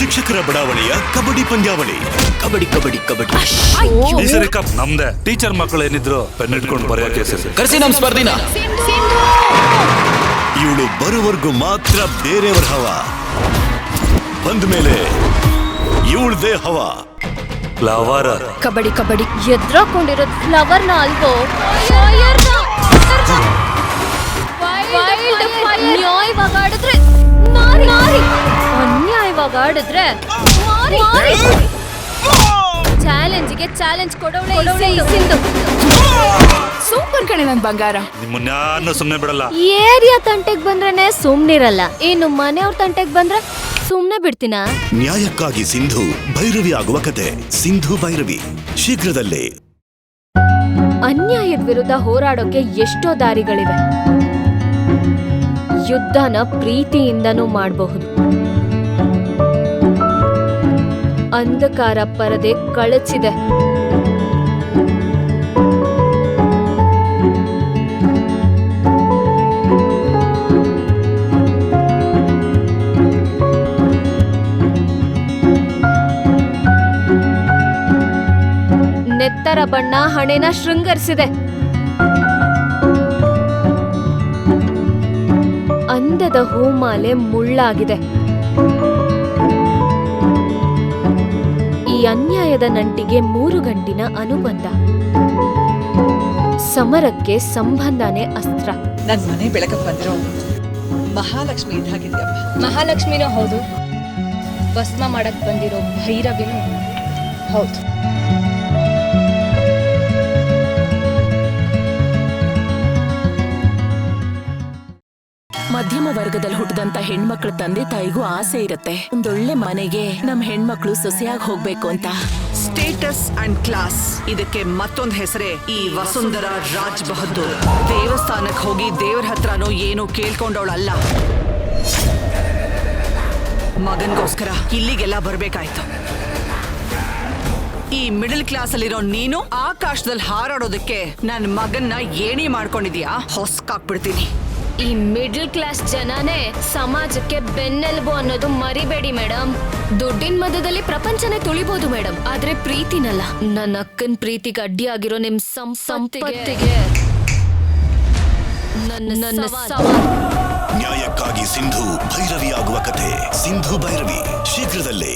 ಶಿಕ್ಷಕರ ಬಡಾವಣೆಯ ಕಬಡ್ಡಿ ಪಂದ್ಯಾವಳಿ. ಕಬಡ್ಡಿ ಕಬಡ್ಡಿ ಕಬಡ್ಡಿ. ಈ ಸರಿ ಕಪ್ ನಮ್ದೆ. ಟೀಚರ್ ಮಕ್ಕಳು ಏನಿದ್ರು ಪೆನ್ ಇಟ್ಕೊಂಡು ಬರೆಯೋಕೆ ಕರೆಸಿ ನಮ್ ಸ್ಪರ್ಧಿನ. ಇವಳು ಬರುವವರೆಗೂ ಮಾತ್ರ ಬೇರೆಯವರ ಹವಾ, ಬಂದ ಮೇಲೆ ಇವಳದೇ ಹವಾ. ಫ್ಲವರ್ ಕಬಡ್ಡಿ ಕಬಡ್ಡಿ ಎದ್ರಾಕೊಂಡಿರೋದು ಫ್ಲವರ್ನ ಅಲ್ವೋ, ನ್ಯಾಯವಾಗಿ ಆಡಿದ್ರೆ ನಾರಿ, ಅನ್ಯಾಯವಾಗಿ ಆಡಿದ್ರೆ ಚಾಲೆಂಜ್ಗೆ ಚಾಲೆಂಜ್ ಕೊಡೋಳೆ ಸಿಂಧು. ಸೂಪರ್ ಕಣೆ ನನ್ ಬಂಗಾರ. ನಿಮ್ಮನ್ನ ಸುಮ್ನೆ ಬಿಡಲ್ಲ. ಏರಿಯಾ ತಂಟೆಗ್ ಬಂದ್ರೇನೆ ಸುಮ್ನಿರಲ್ಲ, ಇನ್ನು ಮನೆಯವ್ರ ತಂಟೆಗ್ ಬಂದ್ರೆ ಸುಮ್ನೆ ಬಿಡ್ತೀನ. ನ್ಯಾಯಕ್ಕಾಗಿ ಸಿಂಧು ಭೈರವಿ ಆಗುವ ಕತೆ ಸಿಂಧು ಭೈರವಿ ಶೀಘ್ರದಲ್ಲೇ. ಅನ್ಯಾಯದ ವಿರುದ್ಧ ಹೋರಾಡೋಕೆ ಎಷ್ಟೋ ದಾರಿಗಳಿವೆ. ಯುದ್ಧನ ಪ್ರೀತಿಯಿಂದನೂ ಮಾಡಬಹುದು. ಅಂಧಕಾರ ಪರದೆ ಕಳಚಿದೆ. ನೆತ್ತರ ಬಣ್ಣ ಹಣೆನ ಶೃಂಗರಿಸಿದೆ. ಅಂದದ ಹೂಮಾಲೆ ಮುಳ್ಳಾಗಿದೆ. ಈ ಅನ್ಯಾಯದ ನಂಟಿಗೆ 3 ಗಂಟಿನ ಅನುಬಂಧ. ಸಮರಕ್ಕೆ ಸಂಬಂಧನೇ ಅಸ್ತ್ರ. ನನ್ ಮನೆ ಬೆಳಕಕ್ಕೆ ಬಂದಿರೋ ಮಹಾಲಕ್ಷ್ಮಿ ಇದ್ದಾಗಿದ್ಯಪ್ಪ. ಮಹಾಲಕ್ಷ್ಮಿನೂ ಹೌದು, ಭಸ್ಮ ಮಾಡಕ್ ಬಂದಿರೋ ಭೈರವಿನೂ ಹೌದು. ಮಧ್ಯಮ ವರ್ಗದಲ್ಲಿ ಹುಟ್ಟಿದಂತ ಹೆಣ್ಮಕ್ಳ ತಂದೆ ತಾಯಿಗೂ ಆಸೆ ಇರುತ್ತೆ, ಒಂದೊಳ್ಳೆ ಮನೆಗೆ ನಮ್ ಹೆಣ್ಮಕ್ಳು ಸೊಸೆಯಾಗಿ ಹೋಗ್ಬೇಕು ಅಂತ. ಸ್ಟೇಟಸ್ ಅಂಡ್ ಕ್ಲಾಸ್ ಇದಕ್ಕೆ ಮತ್ತೊಂದು ಹೆಸರೇ ಈ ವಸುಂಧರಾ ರಾಜ್ ಬಹದ್ದೂರ್. ದೇವಸ್ಥಾನಕ್ಕೆ ಹೋಗಿ ದೇವರ ಹತ್ರನೋ ಏನೋ ಕೇಳ್ಕೊಂಡವಳಲ್ಲ, ಮಗನ್ಗೋಸ್ಕರ ಇಲ್ಲಿಗೆಲ್ಲ ಬರ್ಬೇಕಾಯ್ತು. ಈ ಮಿಡಲ್ ಕ್ಲಾಸ್ ಅಲ್ಲಿರೋ ನೀನು ಆಕಾಶದಲ್ಲಿ ಹಾರಾಡೋದಕ್ಕೆ ನನ್ ಮಗನ್ನ ಏಣಿ ಮಾಡ್ಕೊಂಡಿದ್ಯಾ? ಹೊಸ್ಕಾಕ್ಬಿಡ್ತೀನಿ. ಈ ಮಿಡಲ್ ಕ್ಲಾಸ್ ಜನನೇ ಸಮಾಜಕ್ಕೆ ಬೆನ್ನೆಲುಬು ಅನ್ನೋದು ಮರಿಬೇಡಿ ಮೇಡಮ್. ದುಡ್ಡಿನ ಮಧ್ಯದಲ್ಲಿ ಪ್ರಪಂಚನೇ ತುಳಿಬಹುದು ಮೇಡಮ್, ಆದ್ರೆ ಪ್ರೀತಿನಲ್ಲ. ನನ್ನ ಅಕ್ಕನ್ ಪ್ರೀತಿಗೆ ಅಡ್ಡಿಯಾಗಿರೋ ನಿಮ್ ಸಂಪತ್ತಿಗೆ ನನ್ನ ಸವಾಲ್. ನ್ಯಾಯಕ್ಕಾಗಿ ಸಿಂಧು ಭೈರವಿ ಆಗುವ ಕತೆ ಸಿಂಧು ಭೈರವಿ ಶೀಘ್ರದಲ್ಲೇ.